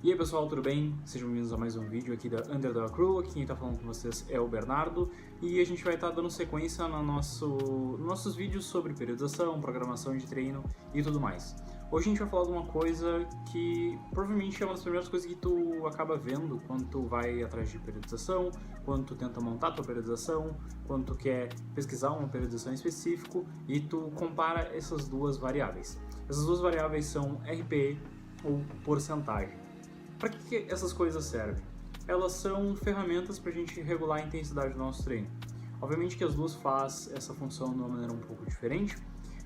E aí pessoal, tudo bem? Sejam bem-vindos a mais um vídeo aqui da Underdog Crew. Aqui quem está falando com vocês é o Bernardo e a gente vai estar dando sequência no nossos vídeos sobre periodização, programação de treino e tudo mais. Hoje a gente vai falar de uma coisa que provavelmente é uma das primeiras coisas que tu acaba vendo quando tu vai atrás de periodização, quando tu tenta montar tua periodização, quando tu quer pesquisar uma periodização em específico e tu compara essas duas variáveis. Essas duas variáveis são RPE ou porcentagem. Para que essas coisas servem? Elas são ferramentas para a gente regular a intensidade do nosso treino. Obviamente que as duas fazem essa função de uma maneira um pouco diferente,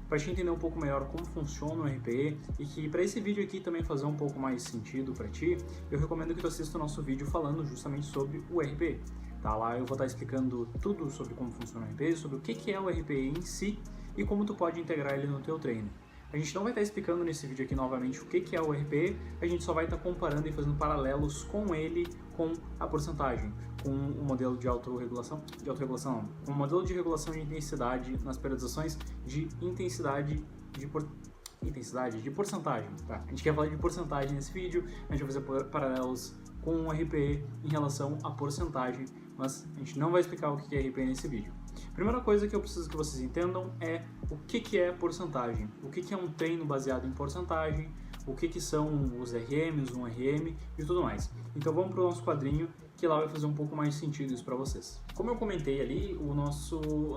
para a gente entender um pouco melhor como funciona o RPE e que para esse vídeo aqui também fazer um pouco mais sentido para ti, eu recomendo que tu assista o nosso vídeo falando justamente sobre o RPE. Tá? Lá eu vou estar explicando tudo sobre como funciona o RPE, sobre o que é o RPE em si e como tu pode integrar ele no teu treino. A gente não vai estar explicando nesse vídeo aqui novamente o que é o RPE, a gente só vai estar comparando e fazendo paralelos com ele, com a porcentagem, com o modelo de autorregulação não, com o modelo de regulação de intensidade nas periodizações de intensidade de porcentagem. Tá? A gente quer falar de porcentagem nesse vídeo, a gente vai fazer paralelos com o RPE em relação à porcentagem, mas a gente não vai explicar o que é RPE nesse vídeo. Primeira coisa que eu preciso que vocês entendam é o que é porcentagem, o que é um treino baseado em porcentagem, o que são os RMs, um RM e tudo mais. Então vamos para o nosso quadrinho que lá vai fazer um pouco mais sentido isso para vocês. Como eu comentei ali, as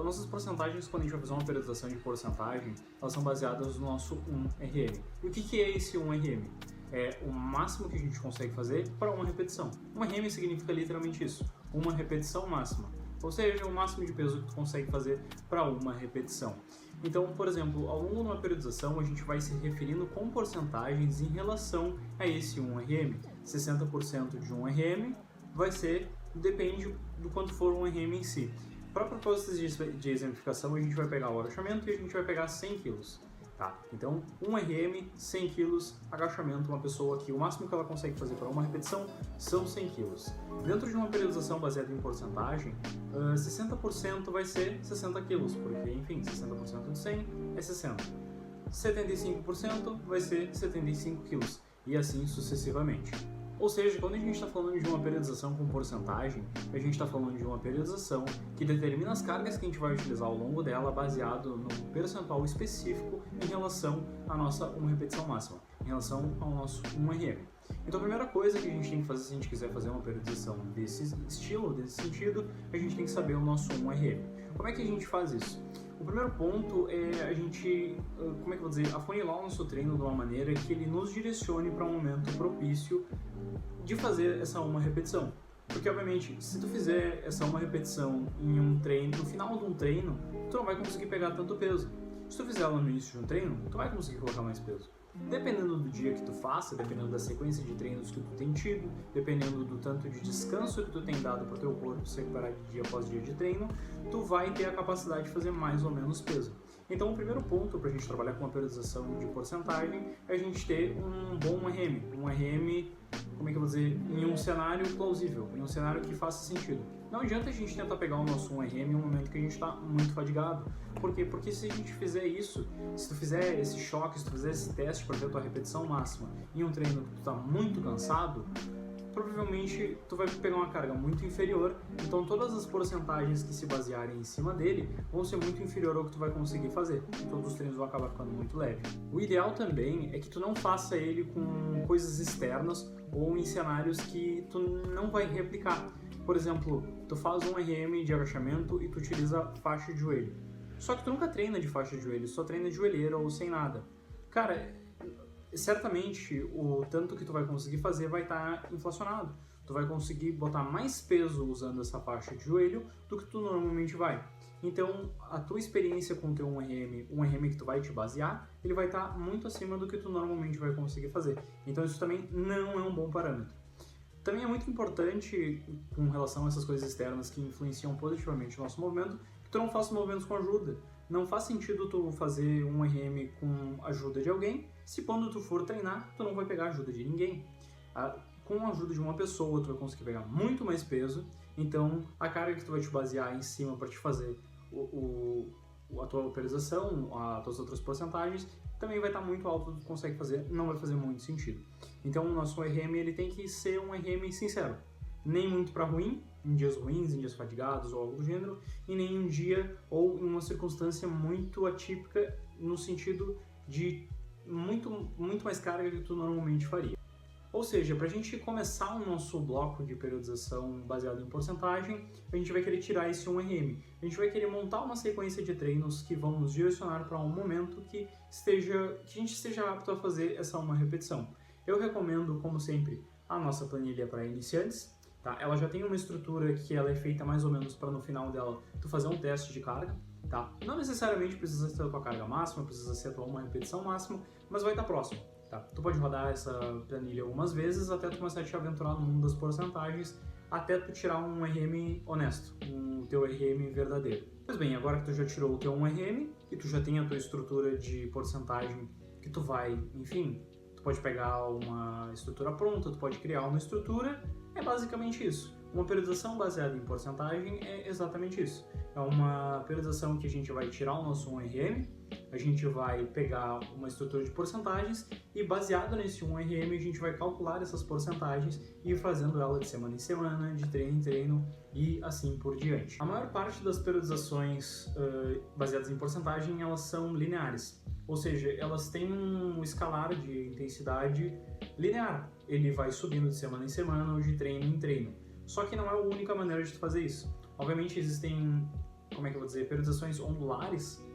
nossas porcentagens, quando a gente vai fazer uma periodização de porcentagem, elas são baseadas no nosso 1RM. E o que é esse 1RM? É o máximo que a gente consegue fazer para uma repetição. 1RM significa literalmente isso, uma repetição máxima. Ou seja, o máximo de peso que tu consegue fazer para uma repetição. Então, por exemplo, ao longo de uma periodização, a gente vai se referindo com porcentagens em relação a esse 1RM. 60% de 1RM vai ser, depende do quanto for um RM em si. Para propósitos de exemplificação, a gente vai pegar o agachamento e a gente vai pegar 100 kg. Tá? Então, 1 RM, 100 kg, agachamento, uma pessoa que o máximo que ela consegue fazer para uma repetição são 100 kg. Dentro de uma periodização baseada em porcentagem, 60% vai ser 60 kg, porque, enfim, 60% de 100 é 60. 75% vai ser 75 kg, e assim sucessivamente. Ou seja, quando a gente está falando de uma periodização com porcentagem, a gente está falando de uma periodização que determina as cargas que a gente vai utilizar ao longo dela baseado num percentual específico em relação à nossa uma repetição máxima, em relação ao nosso 1RM. Então a primeira coisa que a gente tem que fazer se a gente quiser fazer uma periodização desse estilo, desse sentido, a gente tem que saber o nosso 1RM. Como é que a gente faz isso? O primeiro ponto é a gente, como é que eu vou dizer, afunilar o nosso treino de uma maneira que ele nos direcione para um momento propício de fazer essa uma repetição. Porque, obviamente, se tu fizer essa uma repetição em um treino, no final de um treino, tu não vai conseguir pegar tanto peso. Se tu fizer ela no início de um treino, tu vai conseguir colocar mais peso. Dependendo do dia que tu faça, dependendo da sequência de treinos que tu tem tido, dependendo do tanto de descanso que tu tem dado para o teu corpo se recuperar de dia após dia de treino, tu vai ter a capacidade de fazer mais ou menos peso. Então o primeiro ponto para a gente trabalhar com uma periodização de porcentagem é a gente ter um bom RM. Um RM, como é que eu vou dizer, em um cenário plausível, em um cenário que faça sentido. Não adianta a gente tentar pegar o nosso 1RM em um momento que a gente está muito fadigado. Por quê? Porque se a gente fizer isso, se tu fizer esse choque, se tu fizer esse teste para ter a tua repetição máxima em um treino que tu está muito cansado, provavelmente tu vai pegar uma carga muito inferior, então todas as porcentagens que se basearem em cima dele vão ser muito inferior ao que tu vai conseguir fazer, e todos os treinos vão acabar ficando muito leve. O ideal também é que tu não faça ele com coisas externas ou em cenários que tu não vai replicar. Por exemplo, tu faz um RM de agachamento e tu utiliza faixa de joelho. Só que tu nunca treina de faixa de joelho, só treina de joelheira ou sem nada. Cara, certamente o tanto que tu vai conseguir fazer vai estar inflacionado. Tu vai conseguir botar mais peso usando essa faixa de joelho do que tu normalmente vai. Então, a tua experiência com o teu 1RM, um RM que tu vai te basear, ele vai estar muito acima do que tu normalmente vai conseguir fazer. Então, isso também não é um bom parâmetro. Também é muito importante, com relação a essas coisas externas que influenciam positivamente o nosso movimento, que tu não faça movimentos com ajuda. Não faz sentido tu fazer um RM com ajuda de alguém, se quando tu for treinar, tu não vai pegar ajuda de ninguém. Com a ajuda de uma pessoa, tu vai conseguir pegar muito mais peso, então a carga que tu vai te basear em cima para te fazer a tua periodização, as tuas outras porcentagens, também vai estar muito alto do que tu consegue fazer, não vai fazer muito sentido. Então o nosso RM ele tem que ser um RM sincero, nem muito para ruim, em dias ruins, em dias fatigados ou algo do gênero, e nem um dia ou em uma circunstância muito atípica no sentido de muito mais carga que tu normalmente faria. Ou seja, para a gente começar o nosso bloco de periodização baseado em porcentagem, a gente vai querer tirar esse 1RM. A gente vai querer montar uma sequência de treinos que vão nos direcionar para um momento que a gente esteja apto a fazer essa uma repetição. Eu recomendo, como sempre, a nossa planilha para iniciantes. Tá? Ela já tem uma estrutura que ela é feita mais ou menos para no final dela tu fazer um teste de carga. Tá? Não necessariamente precisa ser a tua carga máxima, precisa ser a tua uma repetição máxima, mas vai estar próximo. Tá? Tu pode rodar essa planilha algumas vezes até tu começar a te aventurar no mundo das porcentagens, até tu tirar um RM honesto, o teu RM verdadeiro. Pois bem, agora que tu já tirou o teu 1RM e tu já tem a tua estrutura de porcentagem que tu vai, enfim, tu pode pegar uma estrutura pronta, tu pode criar uma estrutura, é basicamente isso. Uma periodização baseada em porcentagem é exatamente isso. É uma periodização que a gente vai tirar o nosso 1RM, a gente vai pegar uma estrutura de porcentagens e baseado nesse 1RM a gente vai calcular essas porcentagens e ir fazendo ela de semana em semana, de treino em treino e assim por diante. A maior parte das periodizações baseadas em porcentagem elas são lineares, ou seja, elas têm um escalar de intensidade linear. Ele vai subindo de semana em semana ou de treino em treino. Só que não é a única maneira de fazer isso. Obviamente existem, periodizações ondulares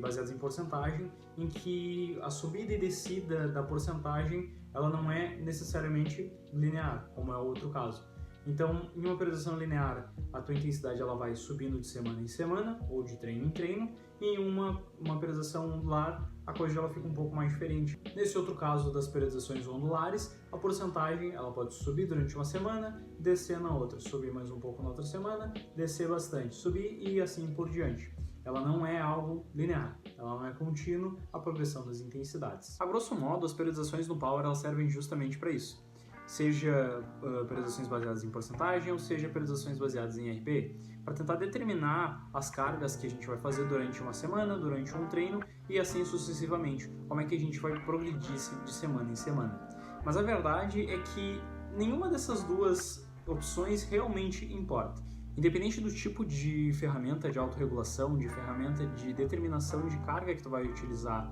baseadas em porcentagem, em que a subida e descida da porcentagem ela não é necessariamente linear, como é o outro caso. Então, em uma periodização linear, a tua intensidade ela vai subindo de semana em semana, ou de treino em treino, e em uma periodização ondular, a coisa ela fica um pouco mais diferente. Nesse outro caso das periodizações ondulares, a porcentagem ela pode subir durante uma semana, descer na outra, subir mais um pouco na outra semana, descer bastante, subir e assim por diante. Ela não é algo linear, ela não é contínuo a progressão das intensidades. A grosso modo, as periodizações no Power elas servem justamente para isso. Seja periodizações baseadas em porcentagem ou seja periodizações baseadas em RP, para tentar determinar as cargas que a gente vai fazer durante uma semana, durante um treino e assim sucessivamente, como é que a gente vai progredir de semana em semana. Mas a verdade é que nenhuma dessas duas opções realmente importa. Independente do tipo de ferramenta de autorregulação, de ferramenta de determinação de carga que tu vai utilizar,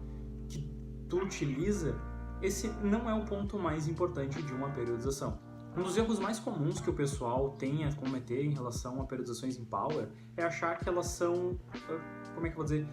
que tu utiliza, esse não é o ponto mais importante de uma periodização. Um dos erros mais comuns que o pessoal tem a cometer em relação a periodizações em Power é achar que elas são,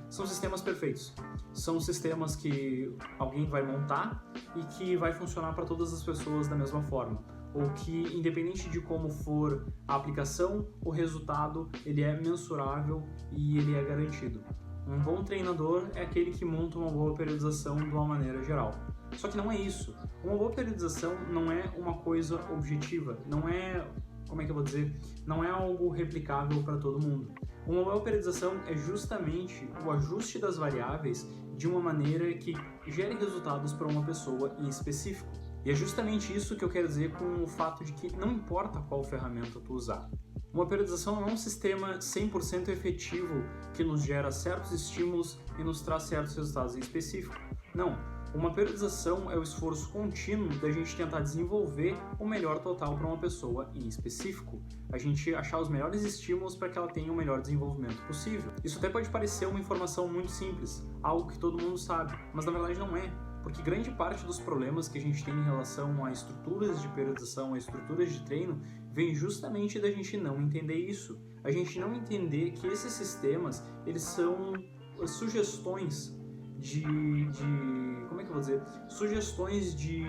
são sistemas perfeitos. São sistemas que alguém vai montar e que vai funcionar para todas as pessoas da mesma forma. Ou que, independente de como for a aplicação, o resultado ele é mensurável e ele é garantido. Um bom treinador é aquele que monta uma boa periodização de uma maneira geral. Só que não é isso. Uma boa periodização não é uma coisa objetiva, não é, não é algo replicável para todo mundo. Uma boa periodização é justamente o ajuste das variáveis de uma maneira que gere resultados para uma pessoa em específico. E é justamente isso que eu quero dizer com o fato de que não importa qual ferramenta tu usar. Uma periodização não é um sistema 100% efetivo que nos gera certos estímulos e nos traz certos resultados em específico. Não. Uma periodização é o esforço contínuo da gente tentar desenvolver o melhor total para uma pessoa em específico. A gente achar os melhores estímulos para que ela tenha o melhor desenvolvimento possível. Isso até pode parecer uma informação muito simples, algo que todo mundo sabe, mas na verdade não é. Porque grande parte dos problemas que a gente tem em relação a estruturas de periodização, a estruturas de treino, vem justamente da gente não entender isso. A gente não entender que esses sistemas, eles são sugestões sugestões de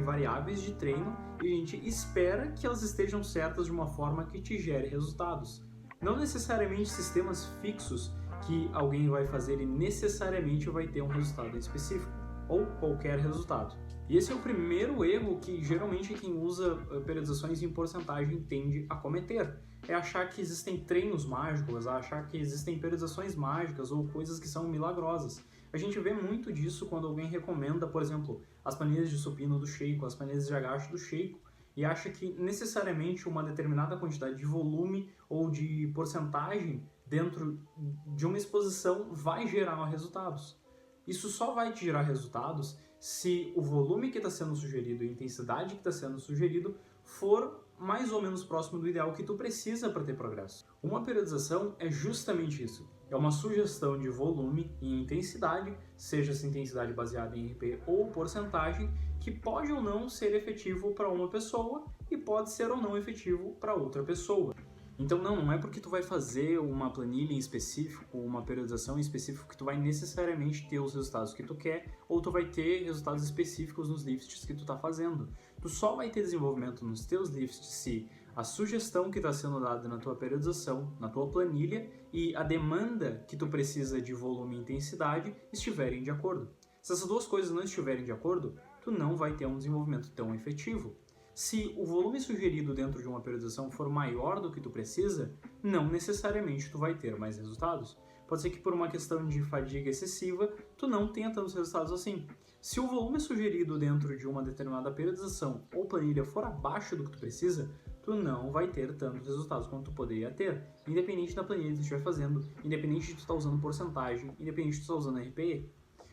variáveis de treino e a gente espera que elas estejam certas de uma forma que te gere resultados. Não necessariamente sistemas fixos que alguém vai fazer e necessariamente vai ter um resultado específico, ou qualquer resultado. E esse é o primeiro erro que geralmente quem usa periodizações em porcentagem tende a cometer. É achar que existem treinos mágicos, achar que existem periodizações mágicas ou coisas que são milagrosas. A gente vê muito disso quando alguém recomenda, por exemplo, as planilhas de supino do Sheiko, as planilhas de agacho do Sheiko, e acha que necessariamente uma determinada quantidade de volume ou de porcentagem dentro de uma exposição vai gerar resultados. Isso só vai te gerar resultados se o volume que está sendo sugerido e a intensidade que está sendo sugerido for mais ou menos próximo do ideal que tu precisa para ter progresso. Uma periodização é justamente isso. É uma sugestão de volume e intensidade, seja essa intensidade baseada em RP ou porcentagem, que pode ou não ser efetivo para uma pessoa e pode ser ou não efetivo para outra pessoa. Então não é porque tu vai fazer uma planilha em específico, uma periodização em específico, que tu vai necessariamente ter os resultados que tu quer, ou tu vai ter resultados específicos nos lifts que tu está fazendo. Tu só vai ter desenvolvimento nos teus lifts se a sugestão que está sendo dada na tua periodização, na tua planilha, e a demanda que tu precisa de volume e intensidade estiverem de acordo. Se essas duas coisas não estiverem de acordo, tu não vai ter um desenvolvimento tão efetivo. Se o volume sugerido dentro de uma periodização for maior do que tu precisa, não necessariamente tu vai ter mais resultados. Pode ser que por uma questão de fadiga excessiva, tu não tenha tantos resultados assim. Se o volume sugerido dentro de uma determinada periodização ou planilha for abaixo do que tu precisa, tu não vai ter tantos resultados quanto tu poderia ter, independente da planilha que tu estiver fazendo, independente de tu estar usando porcentagem, independente de tu estar usando RPE.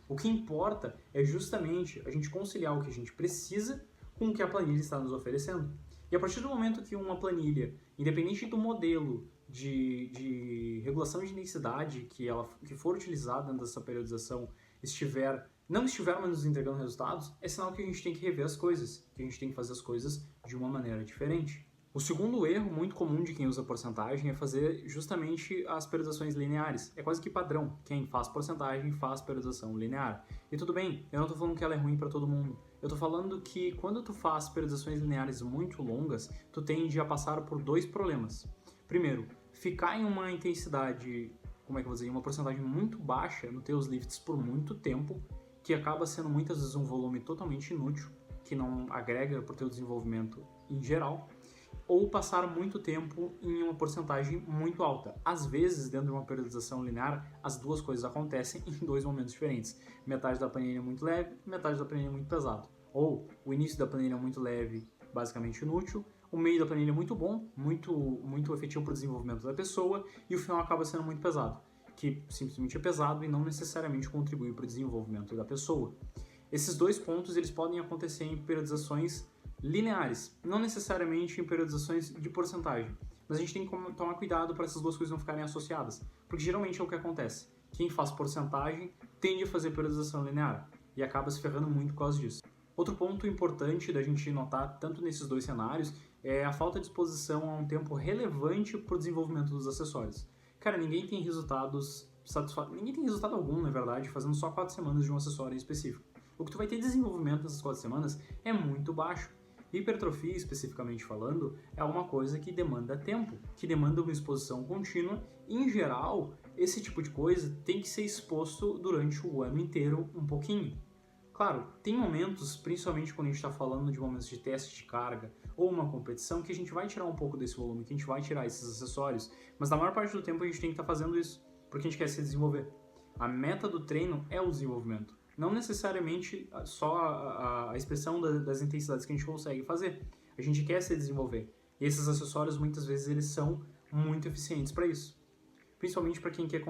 O que importa é justamente a gente conciliar o que a gente precisa com o que a planilha está nos oferecendo. E a partir do momento que uma planilha, independente do modelo de regulação de intensidade que for utilizada dentro dessa periodização, não estiver mais nos entregando resultados, é sinal que a gente tem que rever as coisas, que a gente tem que fazer as coisas de uma maneira diferente. O segundo erro muito comum de quem usa porcentagem é fazer justamente as periodizações lineares. É quase que padrão. Quem faz porcentagem faz periodização linear. E tudo bem, eu não estou falando que ela é ruim para todo mundo. Eu estou falando que quando tu faz periodizações lineares muito longas, tu tende a passar por dois problemas. Primeiro, ficar em uma intensidade, uma porcentagem muito baixa nos teus lifts por muito tempo, que acaba sendo muitas vezes um volume totalmente inútil, que não agrega para o teu desenvolvimento em geral, ou passar muito tempo em uma porcentagem muito alta. Às vezes, dentro de uma periodização linear, as duas coisas acontecem em dois momentos diferentes. Metade da planilha é muito leve, metade da planilha é muito pesado. Ou o início da planilha é muito leve, basicamente inútil, o meio da planilha é muito bom, muito efetivo para o desenvolvimento da pessoa, e o final acaba sendo muito pesado, que simplesmente é pesado e não necessariamente contribui para o desenvolvimento da pessoa. Esses dois pontos eles podem acontecer em periodizações lineares, não necessariamente em periodizações de porcentagem, mas a gente tem que tomar cuidado para essas duas coisas não ficarem associadas, porque geralmente é o que acontece. Quem faz porcentagem tende a fazer periodização linear e acaba se ferrando muito por causa disso. Outro ponto importante da gente notar, tanto nesses dois cenários, é a falta de exposição a um tempo relevante para o desenvolvimento dos acessórios. Cara, ninguém tem resultado algum, na verdade, fazendo só 4 semanas de um acessório específico. O que tu vai ter de desenvolvimento nessas 4 semanas é muito baixo. Hipertrofia, especificamente falando, é uma coisa que demanda tempo, que demanda uma exposição contínua e, em geral, esse tipo de coisa tem que ser exposto durante o ano inteiro um pouquinho. Claro, tem momentos, principalmente quando a gente está falando de momentos de teste de carga ou uma competição, que a gente vai tirar um pouco desse volume, que a gente vai tirar esses acessórios, mas na maior parte do tempo a gente tem que estar fazendo isso, porque a gente quer se desenvolver. A meta do treino é o desenvolvimento, não necessariamente só a expressão das intensidades que a gente consegue fazer. A gente quer se desenvolver. E esses acessórios, muitas vezes, eles são muito eficientes para isso. Principalmente para quem quer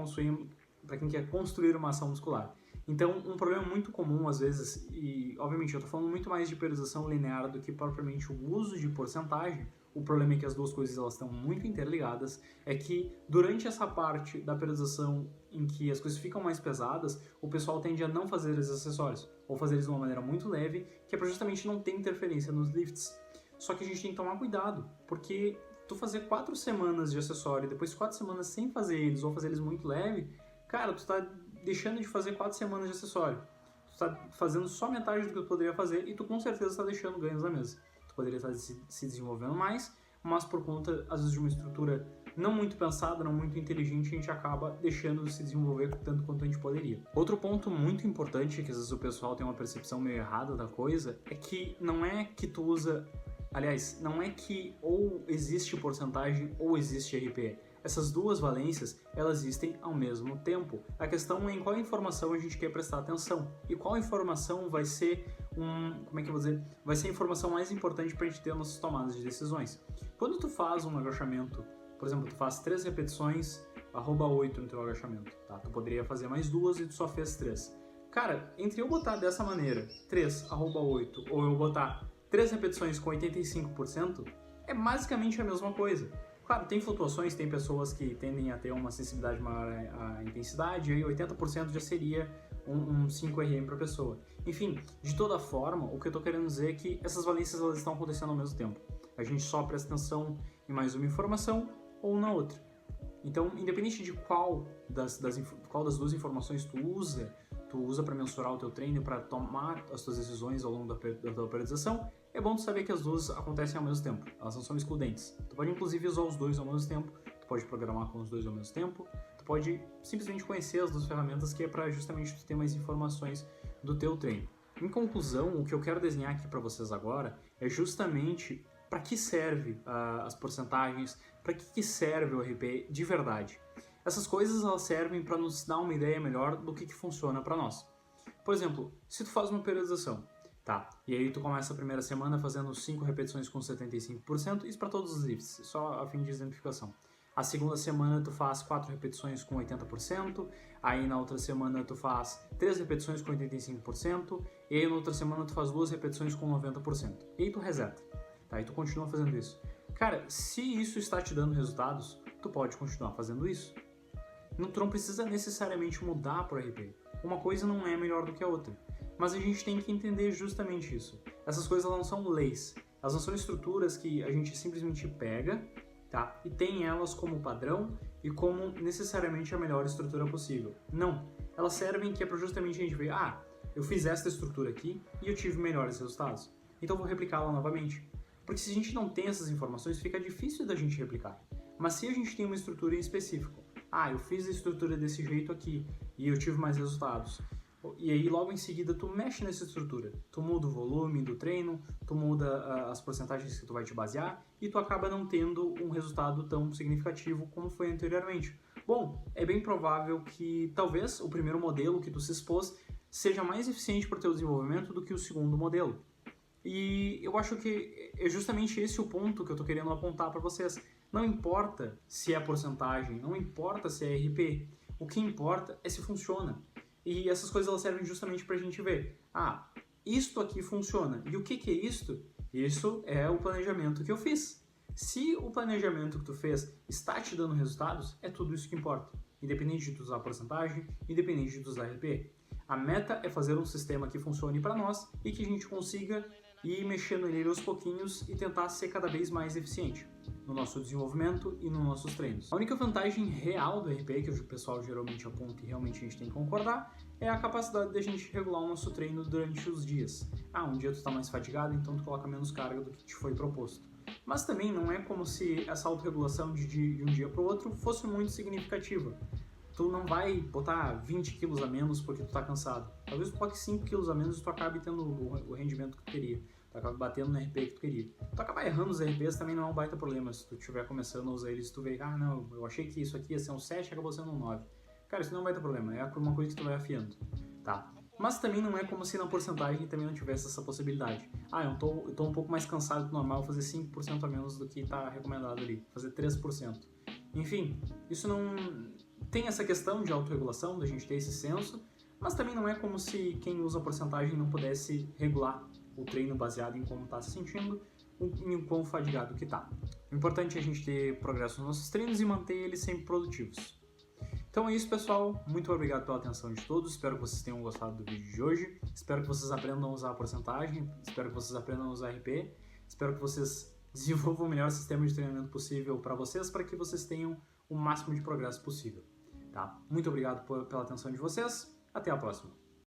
construir uma ação muscular. Então, um problema muito comum, às vezes, e obviamente eu estou falando muito mais de periodização linear do que propriamente o uso de porcentagem, o problema é que as duas coisas elas estão muito interligadas, é que durante essa parte da periodização em que as coisas ficam mais pesadas, o pessoal tende a não fazer esses acessórios, ou fazer eles de uma maneira muito leve, que é para justamente não ter interferência nos lifts. Só que a gente tem que tomar cuidado, porque tu fazer 4 semanas de acessório e depois 4 semanas sem fazer eles, ou fazer eles muito leve, cara, tu tá deixando de fazer 4 semanas de acessório. Tu está fazendo só metade do que tu poderia fazer e tu com certeza está deixando ganhos na mesa. Tu poderia estar se desenvolvendo mais, mas por conta, às vezes, de uma estrutura não muito pensada, não muito inteligente, a gente acaba deixando de se desenvolver tanto quanto a gente poderia. Outro ponto muito importante, que às vezes o pessoal tem uma percepção meio errada da coisa, é que não é que tu usa... Aliás, não é que ou existe porcentagem ou existe RPE. Essas duas valências, elas existem ao mesmo tempo. A questão é em qual informação a gente quer prestar atenção e qual informação vai ser vai ser a informação mais importante para a gente ter nossas tomadas de decisões. Quando tu faz um agachamento, por exemplo, tu faz 3 repetições, @8 no teu agachamento, tá? Tu poderia fazer mais 2 e tu só fez 3. Cara, entre eu botar dessa maneira, 3/8, ou eu botar 3 repetições com 85%, é basicamente a mesma coisa. Claro, tem flutuações, tem pessoas que tendem a ter uma sensibilidade maior à intensidade, e aí 80% já seria um 5 RM para pessoa. Enfim, de toda forma, o que eu estou querendo dizer é que essas valências elas estão acontecendo ao mesmo tempo. A gente só presta atenção em mais uma informação ou na outra. Então, independente de qual das duas informações tu usa para mensurar o teu treino, para tomar as tuas decisões ao longo da tua periodização, é bom tu saber que as duas acontecem ao mesmo tempo, elas não são excludentes. Tu pode inclusive usar os dois ao mesmo tempo, tu pode programar com os dois ao mesmo tempo, tu pode simplesmente conhecer as duas ferramentas, que é para justamente tu ter mais informações do teu treino. Em conclusão, o que eu quero desenhar aqui para vocês agora é justamente para que serve as porcentagens, para que serve o RP de verdade. Essas coisas elas servem para nos dar uma ideia melhor do que funciona para nós. Por exemplo, se tu faz uma periodização, tá? E aí tu começa a primeira semana fazendo 5 repetições com 75%, isso para todos os lifts, só a fim de exemplificação. A segunda semana tu faz 4 repetições com 80%, aí na outra semana tu faz 3 repetições com 85%, e aí na outra semana tu faz 2 repetições com 90%. E aí tu reseta, tá? E tu continua fazendo isso. Cara, se isso está te dando resultados, tu pode continuar fazendo isso. Tu não precisa necessariamente mudar para o RP. Uma coisa não é melhor do que a outra. Mas a gente tem que entender justamente isso. Essas coisas elas não são leis. Elas não são estruturas que a gente simplesmente pega, tá? E tem elas como padrão e como necessariamente a melhor estrutura possível. Não. Elas servem que é para justamente a gente ver, eu fiz esta estrutura aqui e eu tive melhores resultados. Então vou replicá-la novamente. Porque se a gente não tem essas informações, fica difícil da gente replicar. Mas se a gente tem uma estrutura em específico, eu fiz a estrutura desse jeito aqui e eu tive mais resultados. E aí logo em seguida tu mexe nessa estrutura. Tu muda o volume do treino, tu muda as porcentagens que tu vai te basear e tu acaba não tendo um resultado tão significativo como foi anteriormente. Bom, é bem provável que talvez o primeiro modelo que tu se expôs seja mais eficiente para o teu desenvolvimento do que o segundo modelo. E eu acho que é justamente esse o ponto que eu estou querendo apontar para vocês. Não importa se é porcentagem, não importa se é RP, o que importa é se funciona. E essas coisas elas servem justamente para a gente ver, isto aqui funciona. E o que é isto? Isso é o planejamento que eu fiz. Se o planejamento que tu fez está te dando resultados, é tudo isso que importa. Independente de tu usar porcentagem, independente de tu usar RP. A meta é fazer um sistema que funcione para nós e que a gente consiga ir mexendo nele aos pouquinhos e tentar ser cada vez mais eficiente no nosso desenvolvimento e nos nossos treinos. A única vantagem real do RP, que o pessoal geralmente aponta e realmente a gente tem que concordar, é a capacidade de a gente regular o nosso treino durante os dias. Um dia tu está mais fatigado, então tu coloca menos carga do que te foi proposto. Mas também não é como se essa autorregulação de um dia para o outro fosse muito significativa. Tu não vai botar 20 quilos a menos porque tu tá cansado. Talvez tu coloque 5 quilos a menos e tu acabe tendo o rendimento que tu queria. Tu acaba batendo no RP que tu queria. Tu acabar errando os RPs também não é um baita problema. Se tu estiver começando a usar eles, tu vê, não, eu achei que isso aqui ia ser um 7 e acabou sendo um 9. Cara, isso não é um baita problema. É uma coisa que tu vai afiando, tá? Mas também não é como se na porcentagem também não tivesse essa possibilidade. Eu tô um pouco mais cansado do normal, vou fazer 5% a menos do que está recomendado ali. Fazer 3%. Enfim, isso não... Tem essa questão de autorregulação, da gente ter esse senso, mas também não é como se quem usa porcentagem não pudesse regular o treino baseado em como está se sentindo e em quão fadigado que está. O importante é a gente ter progresso nos nossos treinos e manter eles sempre produtivos. Então é isso, pessoal. Muito obrigado pela atenção de todos. Espero que vocês tenham gostado do vídeo de hoje. Espero que vocês aprendam a usar a porcentagem. Espero que vocês aprendam a usar RP. Espero que vocês desenvolvam o melhor sistema de treinamento possível para vocês, para que vocês tenham o máximo de progresso possível. Tá? Muito obrigado pela atenção de vocês. Até a próxima.